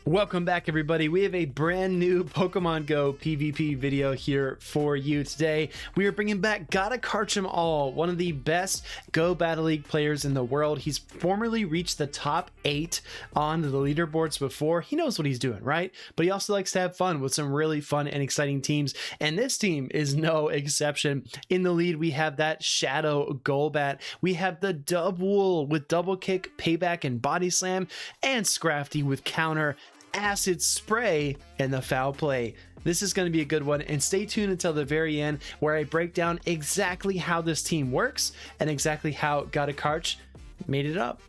Welcome back, everybody. We have a brand new Pokemon Go PvP video here for you today. We are bringing back GottaKarchEmAll, one of the best Go Battle League players in the world. He's formerly reached the top 8 on the leaderboards before. He knows what he's doing, right? But he also likes to have fun with some really fun and exciting teams, and this team is no exception. In the lead, we have that Shadow Golbat. We have the Dubwool with Double Kick, Payback, and Body Slam, and Scrafty with Counter, Acid Spray, and the Foul Play. This is going to be a good one, and stay tuned until the very end where I break down exactly how this team works and exactly how GottaKarch made it up.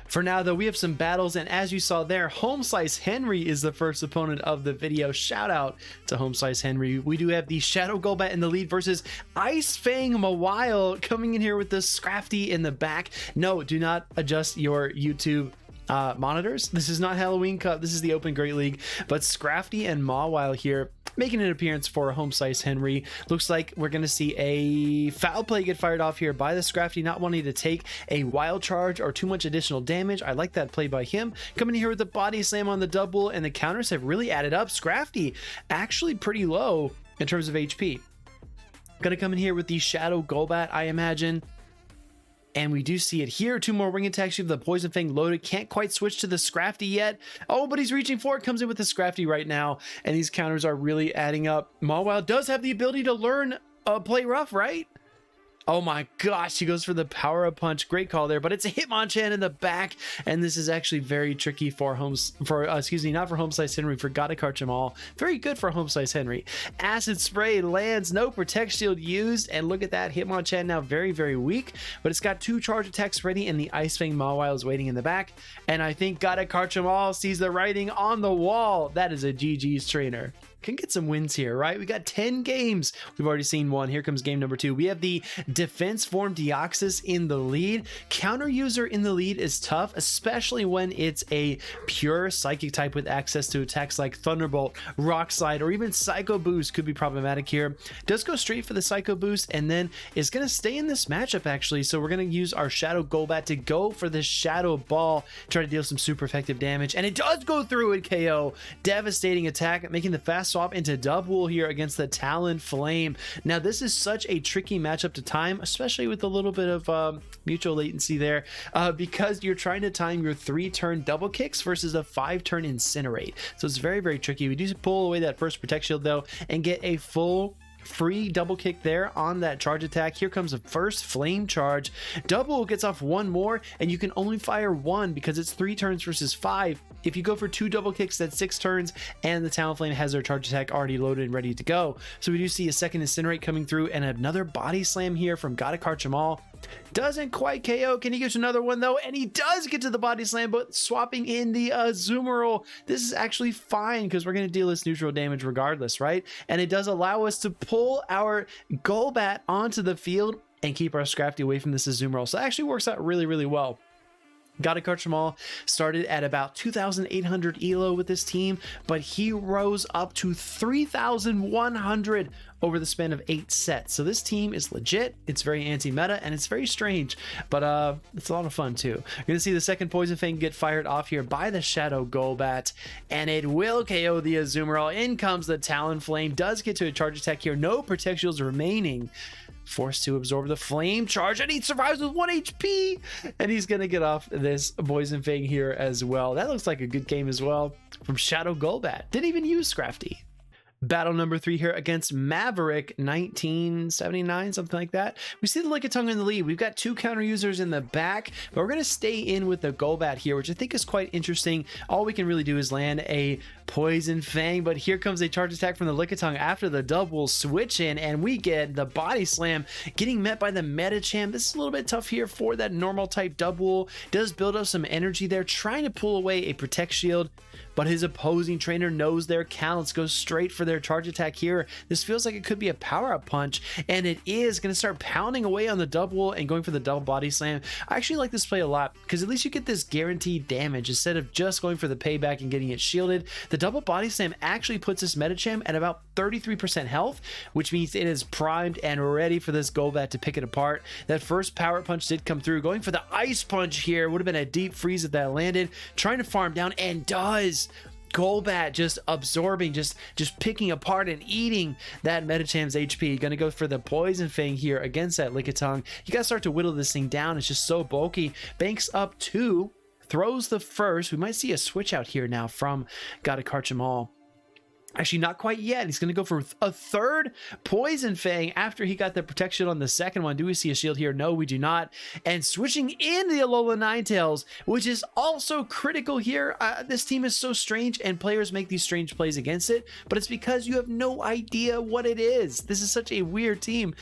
For now, though, we have some battles, and as you saw there, Home Slice Henry is the first opponent of the video. Shout out to Home Slice Henry. We do have the Shadow Golbat in the lead versus Ice Fang Mawile coming in here with the Scrafty in the back. No, do not adjust your YouTube monitors. This is not Halloween Cup. This is the Open Great League, but Scrafty and Mawile here making an appearance for Home Slice Henry. Looks like we're going to see a Foul Play get fired off here by the Scrafty, not wanting to take a wild charge or too much additional damage. I like that play by him. Coming here with the Body Slam on the Dubwool, and the counters have really added up. Scrafty actually pretty low in terms of HP. Going to come in here with the Shadow Golbat, I imagine. And we do see it here. 2 more wing attacks. You have the Poison Fang loaded. Can't quite switch to the Scrafty yet. Oh, but he's reaching for it. Comes in with the Scrafty right now. And these counters are really adding up. Mawile does have the ability to learn play rough, right? Oh my gosh, he goes for the power up punch. Great call there, but it's a Hitmonchan in the back, and this is actually very tricky for not for Home Slice Henry, for GottaKarchEmAll. Very good for Home Slice Henry. Acid Spray lands, no Protect Shield used, and look at that, Hitmonchan now very, very weak, but it's got 2 charge attacks ready, and the Ice Fang Mawile is waiting in the back, and I think GottaKarchEmAll sees the writing on the wall. That is a GG's trainer. Can get some wins here, right? We got 10 games. We've already seen one. Here comes game number 2. We have the Defense Form Deoxys in the lead. Counter user in the lead is tough, especially when it's a pure Psychic type with access to attacks like Thunderbolt, Rock Slide, or even Psycho Boost could be problematic here. Does go straight for the Psycho Boost, and then is going to stay in this matchup, actually. So we're going to use our Shadow Golbat to go for the Shadow Ball, try to deal some super effective damage, and it does go through and KO. Devastating attack, making the fast swap into Dubwool here against the Talon Flame. Now this is such a tricky matchup to time, especially with a little bit of mutual latency there, because you're trying to time your 3-turn double kicks versus a 5-turn incinerate. So it's very, very tricky. We do pull away that first Protect Shield though and get a full free double kick there on that charge attack. Here comes the first flame charge. Dubwool gets off 1 more, and you can only fire 1 because it's 3 turns versus 5. If you go for 2 double kicks, that's 6 turns, and the Talonflame has their charge attack already loaded and ready to go. So we do see a second Incinerate coming through, and another Body Slam here from GottaKarchEmAll. Doesn't quite KO. Can he get to another one though? And he does get to the Body Slam, but swapping in the Azumarill. This is actually fine because we're going to deal this neutral damage regardless, right? And it does allow us to pull our Golbat onto the field and keep our Scrafty away from this Azumarill. So it actually works out really, really well. GottaKarchEmAll started at about 2,800 ELO with this team, but he rose up to 3,100 over the span of 8 sets. So this team is legit. It's very anti-meta and it's very strange, but it's a lot of fun too. You're gonna see the second Poison Fang get fired off here by the Shadow Golbat, and it will KO the Azumarill. In comes the Talonflame. Does get to a charge attack here. No Protect Shields remaining. Forced to absorb the flame charge, and he survives with 1 HP, and he's gonna get off this Poison Fang here as well. That looks like a good game as well from Shadow Golbat. Didn't even use Scrafty. Battle number 3 here against Maverick 1979, something like that. We see the Lickitung in the lead. We've got 2 counter users in the back, but we're going to stay in with the Golbat here, which I think is quite interesting. All we can really do is land a Poison Fang, but here comes a charge attack from the Lickitung after the Dubwool switch in, and we get the Body Slam getting met by the Medicham. This is a little bit tough here for that normal type Dubwool. Does build up some energy there, trying to pull away a Protect Shield, but his opposing trainer knows their counts, goes straight for the their charge attack here. This feels like it could be a power-up punch, and it is going to start pounding away on the Dubwool and going for the double body slam. I actually like this play a lot because at least you get this guaranteed damage instead of just going for the payback and getting it shielded. The double body slam actually puts this Medicham at about 33% health, which means it is primed and ready for this Golbat to pick it apart. That first power punch did come through, going for the ice punch here. Would have been a deep freeze if that landed. Trying to farm down, and does. Golbat just absorbing, just picking apart and eating that Medicham's HP. Gonna go for the Poison Fang here against that Lickitung. You gotta start to whittle this thing down. It's just so bulky. Banks up 2, throws the first. We might see a switch out here now from GottaKarchEmAll. Actually, not quite yet. He's going to go for a third Poison Fang after he got the protection on the second one. Do we see a shield here? No, we do not. And switching in the Alola Ninetales, which is also critical here. This team is so strange, and players make these strange plays against it, but it's because you have no idea what it is. This is such a weird team.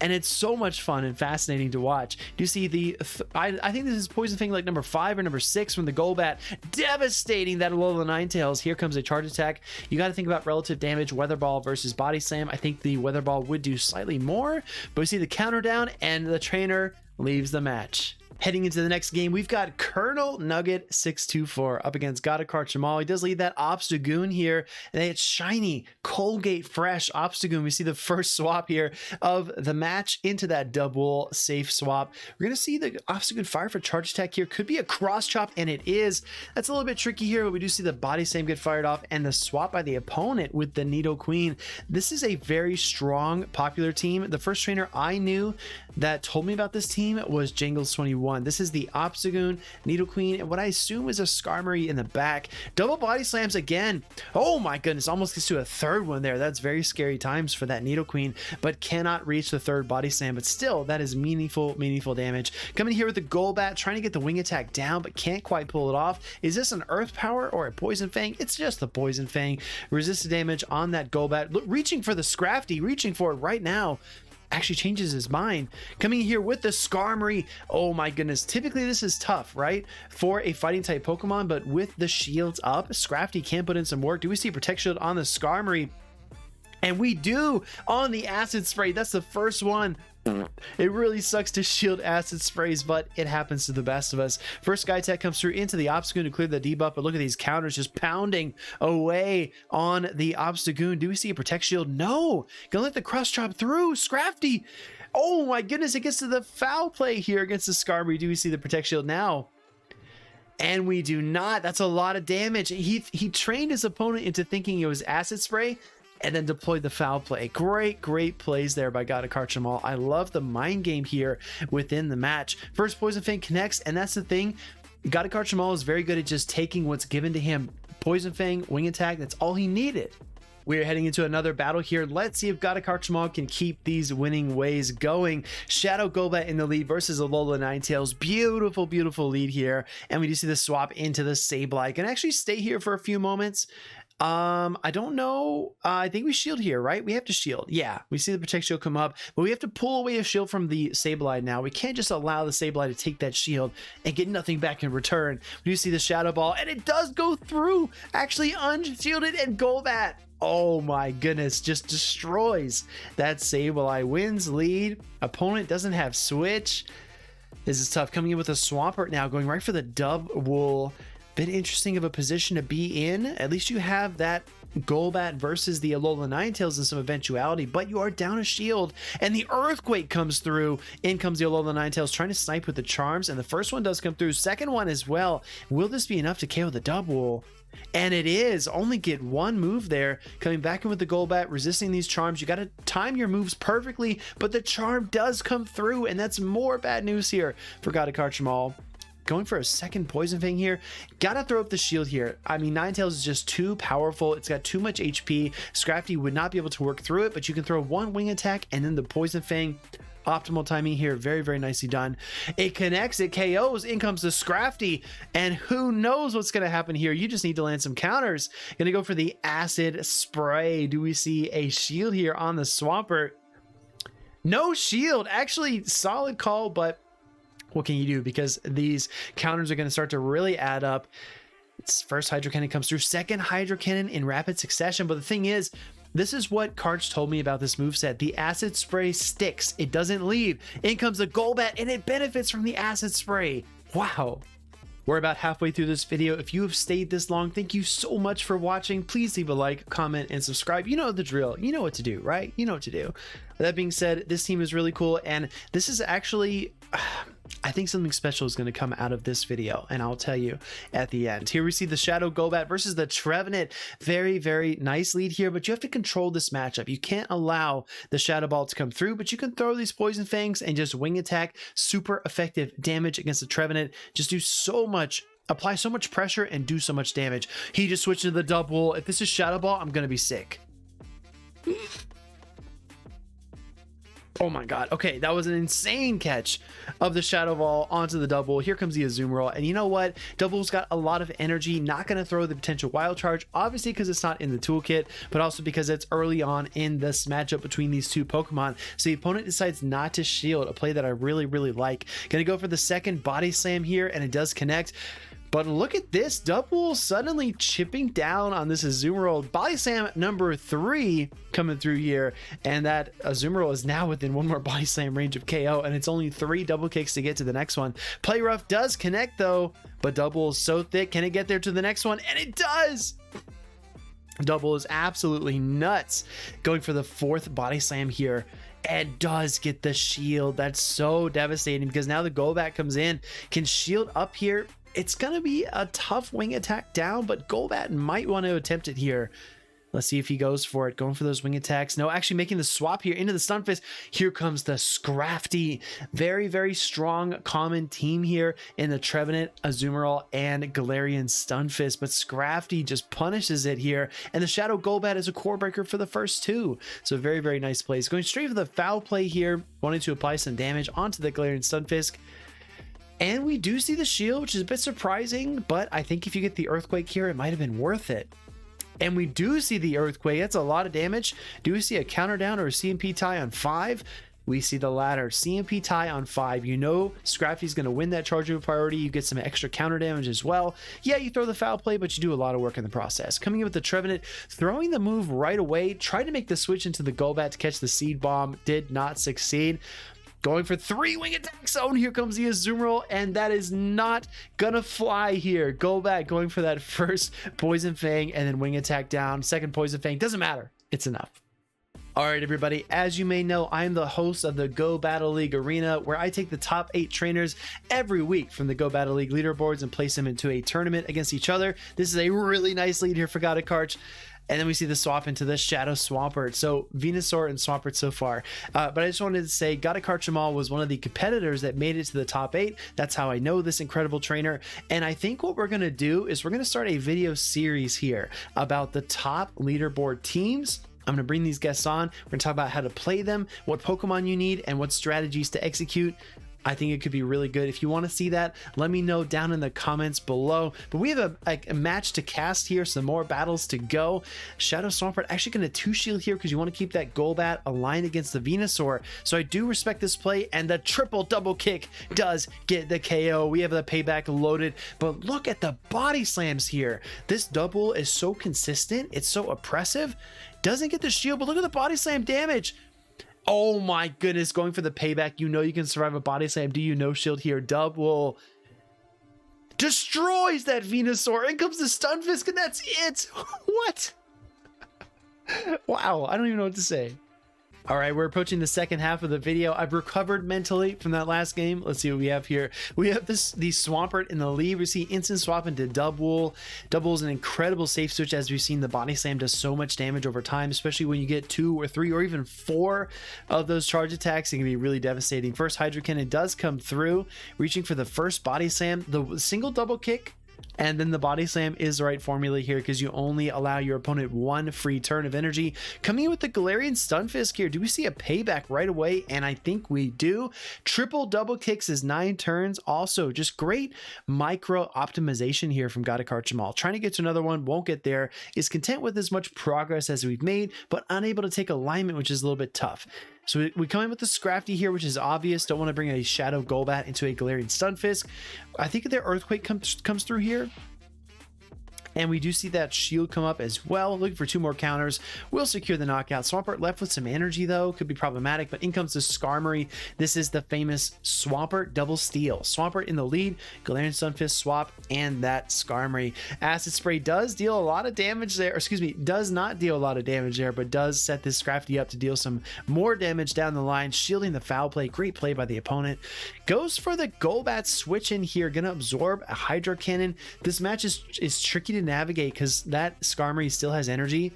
And it's so much fun and fascinating to watch. Do you see the, I think this is Poison Fang like number 5 or number 6 from the Golbat, devastating that Alola Ninetales. Here comes a charge attack. You got to think about relative damage, Weather Ball versus Body Slam. I think the Weather Ball would do slightly more, but we see the counter down, and the trainer leaves the match. Heading into the next game, we've got Colonel Nugget 624 up against GottaKarchEmAll. He does lead that Obstagoon here, and it's shiny, Colgate fresh Obstagoon. We see the first swap here of the match into that Dubwool safe swap. We're going to see the Obstagoon fire for charge attack here. Could be a cross chop, and it is. That's a little bit tricky here, but we do see the Body Slam get fired off, and the swap by the opponent with the Nidoqueen. This is a very strong, popular team. The first trainer I knew that told me about this team was Jangles21. This is the Obstagoon, Nidoqueen, and what I assume is a Skarmory in the back. Double body slams again. Oh my goodness, almost gets to a third one there. That's very scary times for that Nidoqueen, but cannot reach the third body slam. But still, that is meaningful damage. Coming here with the Golbat, trying to get the wing attack down, but can't quite pull it off. Is this an Earth Power or a Poison Fang? It's just the Poison Fang. Resisted damage on that Golbat. Look, reaching for the Scrafty, reaching for it right now. Actually changes his mind. Coming here with the Skarmory. Oh my goodness. Typically this is tough, right? For a fighting type Pokemon, but with the shields up, Scrafty can put in some work. Do we see a Protect Shield on the Skarmory? And we do on the Acid Spray. That's the first one. It really sucks to shield acid sprays, but it happens to the best of us. First Sky Tech comes through into the Obstagoon to clear the debuff, but look at these counters just pounding away on the Obstagoon. Do we see a Protect Shield? No! Gonna let the cross chop through. Scrafty! Oh my goodness, it gets to the foul play here against the Skarmory. Do we see the Protect Shield now? And we do not. That's a lot of damage. He trained his opponent into thinking it was Acid Spray, and then deployed the foul play. Great plays there by GottaKarchEmAll. I love the mind game here within the match. First Poison Fang connects, and that's the thing. GottaKarchEmAll is very good at just taking what's given to him. Poison Fang, wing attack, that's all he needed. We're heading into another battle here. Let's see if GottaKarchEmAll can keep these winning ways going. Shadow Golbat in the lead versus Alola Ninetales. Beautiful lead here. And we do see the swap into the Sableye. Can actually stay here for a few moments. I don't know. I think we shield here, right? We have to shield. Yeah, we see the Protect Shield come up, but we have to pull away a shield from the Sableye now. We can't just allow the Sableye to take that shield and get nothing back in return. We do see the Shadow Ball, and it does go through. Actually unshielded, and Golbat, oh my goodness, just destroys that Sableye. Wins lead. Opponent doesn't have switch. This is tough. Coming in with a Swampert now, going right for the Dubwool. Bit interesting of a position to be in. At least you have that Golbat versus the Alola Ninetales in some eventuality, but you are down a shield, and the Earthquake comes through. In comes the Alola Ninetales trying to snipe with the charms, and the first one does come through. Second one as well. Will this be enough to KO the Dubwool? And it is. Only get one move there. Coming back in with the Golbat, resisting these charms. You got to time your moves perfectly, but the charm does come through, and that's more bad news here for GottaKarchEmAll. Going for a second Poison Fang here. Gotta throw up the shield here. I mean, Ninetales is just too powerful. It's got too much HP. Scrafty would not be able to work through it, but you can throw one wing attack and then the Poison Fang. Optimal timing here. Very nicely done. It connects. It KOs. In comes the Scrafty. And who knows what's going to happen here. You just need to land some counters. Going to go for the Acid Spray. Do we see a shield here on the Swampert? No shield. Actually, solid call, but what can you do? Because these counters are going to start to really add up. It's first Hydro Cannon comes through, second Hydro Cannon in rapid succession. But the thing is, This is what Karch told me about this moveset. The acid spray sticks. It doesn't leave. In comes a Golbat and it benefits from the acid spray. Wow. We're about halfway through this video. If you have stayed this long, thank you so much for watching. Please leave a like, comment, and subscribe. You know the drill. You know what to do, right? You know what to do. That being said, this team is really cool, and this is actually, I think something special is going to come out of this video, and I'll tell you at the end. Here we see the Shadow Golbat versus the Trevenant. Very, very nice lead here, but you have to control this matchup. You can't allow the Shadow Ball to come through, but you can throw these Poison Fangs and just wing attack. Super effective damage against the Trevenant. Just do so much, apply so much pressure and do so much damage. He just switched to the Dubwool. If this is Shadow Ball, I'm going to be sick. Oh my god. Okay, that was an insane catch of the Shadow Ball onto the Dubwool. Here comes the Azumarill, and you know what? Dubwool's got a lot of energy, not going to throw the potential Wild Charge, obviously because it's not in the toolkit, but also because it's early on in this matchup between these two Pokemon. So the opponent decides not to shield, a play that I really, really like. Gonna go for the second Body Slam here, and it does connect. But look at this, Dubwool suddenly chipping down on this Azumarill. Body Slam number 3 coming through here, and that Azumarill is now within one more Body Slam range of KO, and it's only 3 double kicks to get to the next one. Play Rough does connect though, but Dubwool is so thick. Can it get there to the next one? And it does! Dubwool is absolutely nuts. Going for the 4th Body Slam here. And does get the shield. That's so devastating because now the Golbat comes in, can shield up here. It's going to be a tough wing attack down, but Golbat might want to attempt it here. Let's see if he goes for it. Going for those wing attacks. No, actually making the swap here into the Stunfisk. Here comes the Scrafty. Very, very strong common team here in the Trevenant, Azumarill, and Galarian Stunfisk. But Scrafty just punishes it here. And the Shadow Golbat is a core breaker for the first 2. So very, very nice plays. Going straight for the foul play here. Wanting to apply some damage onto the Galarian Stunfisk. And we do see the shield, which is a bit surprising, but I think if you get the Earthquake here, it might have been worth it. And we do see the Earthquake. That's a lot of damage. Do we see a counter down or a CMP tie on 5? We see the latter. CMP tie on 5. You know Scrafty's going to win that charge of priority. You get some extra counter damage as well. Yeah, you throw the foul play, but you do a lot of work in the process. Coming in with the Trevenant, throwing the move right away. Tried to make the switch into the Golbat to catch the Seed Bomb. Did not succeed. Going for 3 wing attack zone. Here comes the Azumarill, and that is not gonna fly here. Golbat going for that first Poison Fang and then wing attack down. Second Poison Fang. Doesn't matter. It's enough. All right, everybody, as you may know, I am the host of the Go Battle League Arena, where I take the top 8 trainers every week from the Go Battle League leaderboards and place them into a tournament against each other. This is a really nice lead here for GottaKarch. And then we see the swap into the Shadow Swampert. So Venusaur and Swampert so far. But I just wanted to say GottaKarchEmAll was one of the competitors that made it to the top 8. That's how I know this incredible trainer. And I think what we're going to do is we're going to start a video series here about the top leaderboard teams. I'm going to bring these guests on. We're going to talk about how to play them, what Pokemon you need, and what strategies to execute. I think it could be really good. If you want to see that, let me know down in the comments below. But we have a match to cast here, some more battles to go. Shadow Swampert actually going to 2-shield here because you want to keep that Golbat aligned against the Venusaur. So I do respect this play, and the triple double kick does get the KO. We have the payback loaded, but look at the body slams here. This Dubwool is so consistent. It's so oppressive. Doesn't get the shield, but look at the body slam damage. Oh my goodness, going for the payback. You know you can survive a body slam. Do you no shield here? Dubwool destroys that Venusaur. In comes the Stunfisk, and that's it. What? Wow, I don't even know what to say. All right, we're approaching the second half of the video. I've recovered mentally from that last game. Let's see what we have here. We have the Swampert in the lead. We see instant swap into Dubwool. Dubwool is an incredible safe switch. As we've seen, the body slam does so much damage over time, especially when you get 2 or 3 or even 4 of those charge attacks. It can be really devastating. First Hydro Cannon does come through, reaching for the first body slam. The single double kick and then the body slam is the right formula here because you only allow your opponent 1 free turn of energy. Coming in with the Galarian Stunfisk here, do we see a payback right away? And I think we do. Triple double kicks is 9 turns. Also, just great micro optimization here from GottaKarchEmAll. Trying to get to another one, won't get there. Is content with as much progress as we've made, but unable to take alignment, which is a little bit tough. So we come in with the Scrafty here, which is obvious. Don't want to bring a Shadow Golbat into a Galarian Stunfisk. I think their Earthquake comes through here. And we do see that shield come up as well. Looking for 2 more counters. We'll secure the knockout. Swampert left with some energy though. Could be problematic, but in comes the Skarmory. This is the famous Swampert double steal. Swampert in the lead. Galarian Stunfisk swap and that Skarmory. Acid Spray does deal a lot of damage there. Or excuse me, does not deal a lot of damage there, but does set this Scrafty up to deal some more damage down the line. Shielding the foul play. Great play by the opponent. Goes for the Golbat switch in here. Gonna absorb a Hydro Cannon. This match is tricky to navigate because that Skarmory still has energy.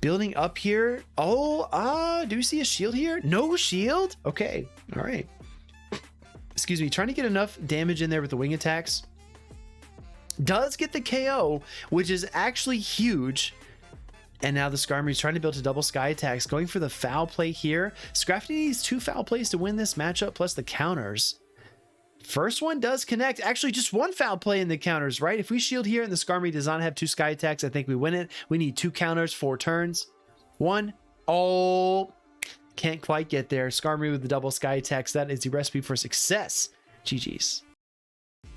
Building up here. Oh, do we see a shield here? No shield? Okay, all right. Excuse me, trying to get enough damage in there with the wing attacks. Does get the KO, which is actually huge. And now the Skarmory is trying to build a double sky attacks, going for the foul play here. Scrafty needs 2 foul plays to win this matchup, plus the counters. First one does connect. Actually, just 1 foul play in the counters, right? If we shield here and the Skarmory does not have 2 sky attacks, I think we win it. We need 2 counters, 4 turns. 1. Oh, can't quite get there. Skarmory with the double sky attacks. That is the recipe for success. GG's.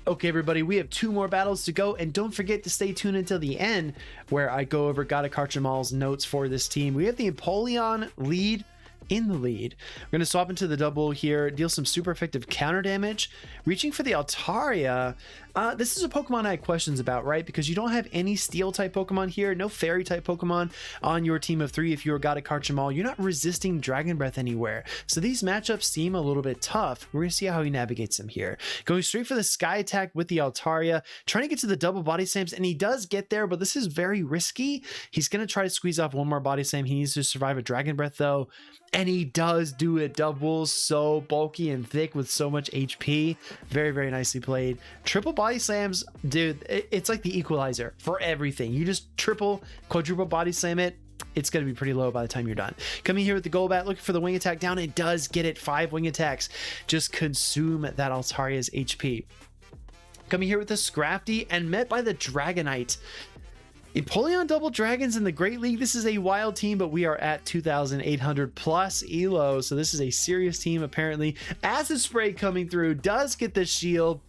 Okay, everybody, we have 2 more battles to go, and don't forget to stay tuned until the end, where I go over GottaKarchEmAll's notes for this team. We have the Empoleon lead in the lead. We're going to swap into the Dubwool here, deal some super effective counter damage. Reaching for the Altaria. This is a Pokemon I had questions about, right? Because you don't have any Steel type Pokemon here, no Fairy type Pokemon on your team of 3. If you're GottaKarchEmAll, you're not resisting Dragon Breath anywhere. So these matchups seem a little bit tough. We're going to see how he navigates them here. Going straight for the Sky Attack with the Altaria, trying to get to the double Body Slams, and he does get there, but this is very risky. He's going to try to squeeze off 1 more Body Slam. He needs to survive a Dragon Breath though, and he does do it. Dubwool's so bulky and thick with so much HP. Very, very nicely played. Triple Body Slams, dude, it's like the equalizer for everything. You just triple, quadruple Body Slam it. It's going to be pretty low by the time you're done. Coming here with the Golbat, looking for the wing attack down. It does get it. 5 wing attacks. Just consume that Altaria's HP. Coming here with the Scrafty and met by the Dragonite. Empoleon double dragons in the Great League. This is a wild team, but we are at 2,800 plus ELO, so this is a serious team apparently. Acid Spray coming through, does get the shield.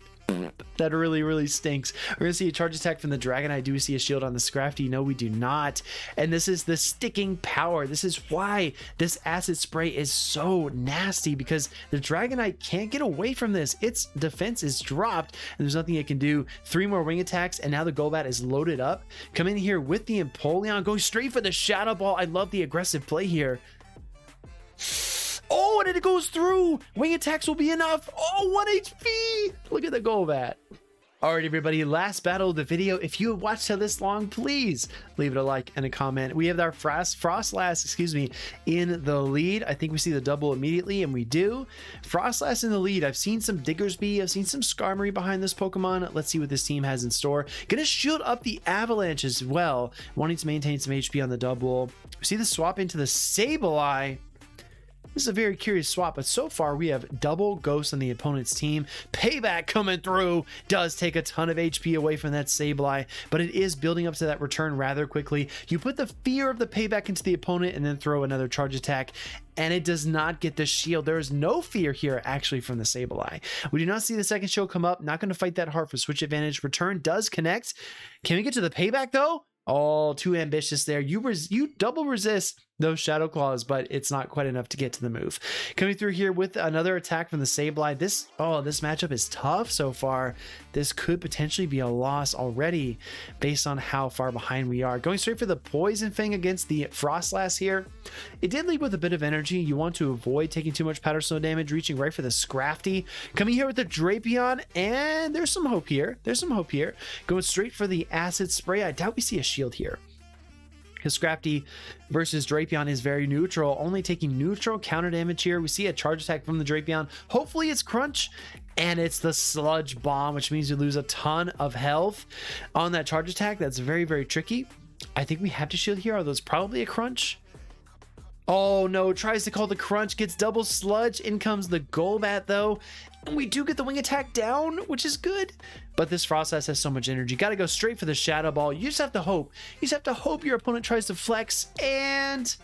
That really stinks. We're gonna see a charge attack from the Dragonite. Do we see a shield on the Scrafty? No, we do not. And this is the sticking power. This is why this Acid Spray is so nasty, because the Dragonite can't get away from this. Its defense is dropped and there's nothing it can do. 3 more wing attacks and now the Golbat is loaded up. Come in here with the Empoleon, go straight for the Shadow Ball. I love the aggressive play here. Oh, and it goes through. Wing attacks will be enough. Oh, 1 HP. Look at the Golbat. All right, everybody, last battle of the video. If you have watched till this long, please leave it a like and a comment. We have our Frostlass, in the lead. I think we see the double immediately, and we do. Frostlass in the lead. I've seen some Diggersby. I've seen some Skarmory behind this Pokemon. Let's see what this team has in store. Gonna shield up the Avalanche as well, wanting to maintain some HP on the Dubwool. We see the swap into the Sableye. This is a very curious swap, but so far we have double Ghost on the opponent's team. Payback coming through. Does take a ton of HP away from that Sableye, but it is building up to that return rather quickly. You put the fear of the payback into the opponent and then throw another charge attack, and it does not get the shield. There is no fear here actually from the Sableye. We do not see the second shield come up. Not going to fight that hard for switch advantage. Return does connect. Can we get to the payback though? Oh, too ambitious there. You double resist those Shadow Claws, but it's not quite enough to get to the move. Coming through here with another attack from the Sableye. This matchup is tough so far. This could potentially be a loss already based on how far behind we are. Going straight for the Poison Fang against the Frostlass here. It did leave with a bit of energy. You want to avoid taking too much Powder Snow damage, reaching right for the Scrafty. Coming here with the Drapion, and there's some hope here. Going straight for the Acid Spray. I doubt we see a shield here. His Scrafty versus Drapion is very neutral, only taking neutral counter damage here. We see a charge attack from the Drapion. Hopefully it's Crunch, and it's the Sludge Bomb, which means you lose a ton of health on that charge attack. That's very tricky. I think we have to shield here, although it's probably a Crunch. Oh no, tries to call the Crunch, gets double Sludge. In comes the Golbat though, and we do get the wing attack down, which is good. But this Frostlass has so much energy. Got to go straight for the Shadow Ball. You just have to hope. You just have to hope your opponent tries to flex, and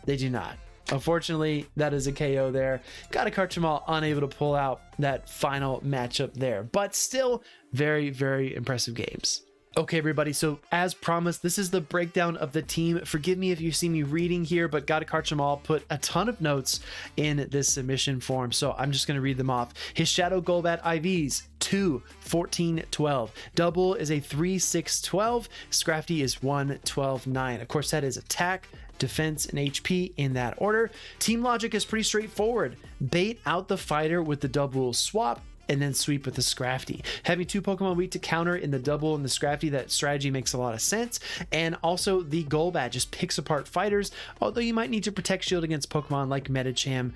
they do not. Unfortunately, that is a KO there. GottaKarchEmAll unable to pull out that final matchup there, but still very impressive games. Okay, everybody, so as promised, this is the breakdown of the team. Forgive me if you see me reading here, but GottaKarchEmAll put a ton of notes in this submission form, so I'm just going to read them off. His Shadow Golbat IVs, 2, 14, 12. Dubwool is a 3, 6, 12. Scrafty is 1, 12, 9. Of course, that is attack, defense, and HP in that order. Team logic is pretty straightforward. Bait out the fighter with the Dubwool swap, and then sweep with the Scrafty. Having 2 Pokemon weak to counter in the Dubwool and the Scrafty, that strategy makes a lot of sense. And also the Golbat just picks apart fighters, although you might need to protect shield against Pokemon like Medicham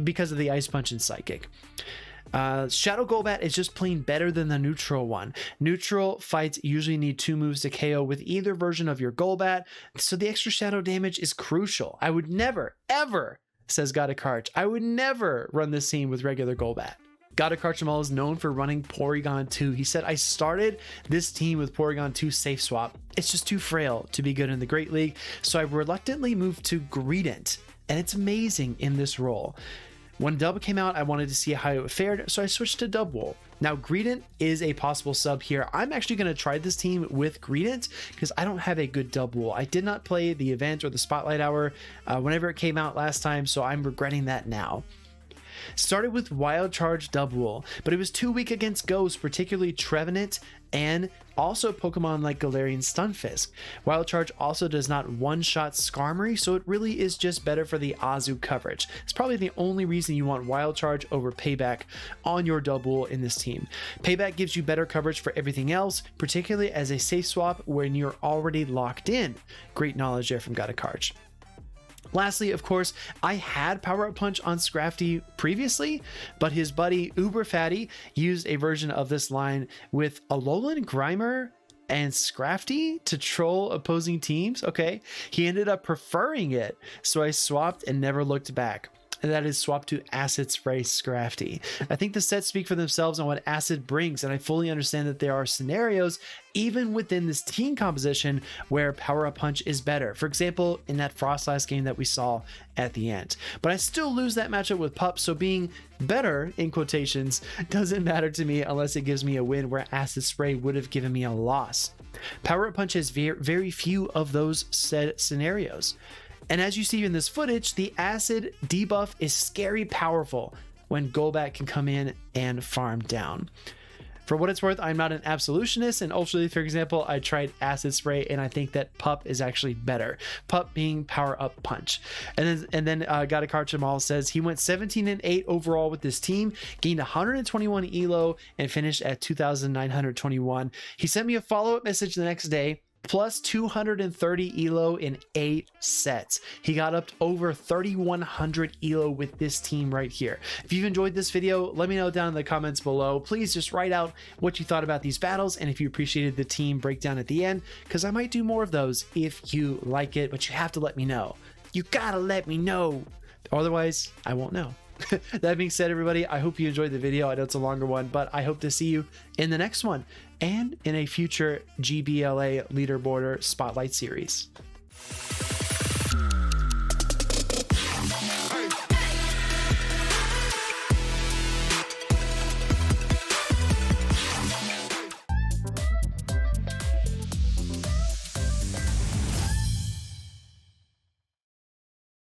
because of the Ice Punch and Psychic. Shadow Golbat is just plain better than the neutral one. Neutral fights usually need 2 moves to KO with either version of your Golbat, so the extra shadow damage is crucial. I would never, ever, says GottaKarch, I would never run this team with regular Golbat. GottaKarchEmAll is known for running Porygon 2. He said, I started this team with Porygon 2 safe swap. It's just too frail to be good in the Great League, so I reluctantly moved to Greedent, and it's amazing in this role. When Dub came out, I wanted to see how it fared, so I switched to Dubwool. Now, Greedent is a possible sub here. I'm actually going to try this team with Greedent because I don't have a good Dubwool. I did not play the event or the Spotlight Hour whenever it came out last time, so I'm regretting that now. Started with Wild Charge Dubwool, but it was too weak against Ghosts, particularly Trevenant, and also Pokemon like Galarian Stunfisk. Wild Charge also does not one-shot Skarmory, so it really is just better for the Azu coverage. It's probably the only reason you want Wild Charge over Payback on your Dubwool in this team. Payback gives you better coverage for everything else, particularly as a safe swap when you're already locked in. Great knowledge there from GottaKarch. Lastly, of course, I had Power Up Punch on Scrafty previously, but his buddy Uber Fatty used a version of this line with Alolan Grimer and Scrafty to troll opposing teams. Okay, he ended up preferring it, so I swapped and never looked back. And that is swap to Acid Spray Scrafty. I think the sets speak for themselves on what Acid brings, and I fully understand that there are scenarios even within this team composition where Power Up Punch is better. For example, in that Frost last game that we saw at the end. But I still lose that matchup with Pup, so being better, in quotations, doesn't matter to me unless it gives me a win where Acid Spray would have given me a loss. Power Up Punch has very few of those said scenarios. And as you see in this footage, the acid debuff is scary powerful when Golbat can come in and farm down. For what it's worth, I'm not an absolutionist, and ultimately, for example, I tried Acid Spray, and I think that Pup is actually better. Pup being Power Up Punch. And then GottaKarchEmAll says he went 17-8 overall with this team, gained 121 ELO, and finished at 2,921. He sent me a follow-up message the next day, plus 230 ELO in 8 sets. He got up to over 3,100 ELO with this team right here. If you've enjoyed this video, let me know down in the comments below. Please just write out what you thought about these battles and if you appreciated the team breakdown at the end, because I might do more of those if you like it, but you have to let me know. You gotta let me know. Otherwise, I won't know. That being said, everybody, I hope you enjoyed the video. I know it's a longer one, but I hope to see you in the next one and in a future GBLA leaderboarder spotlight series.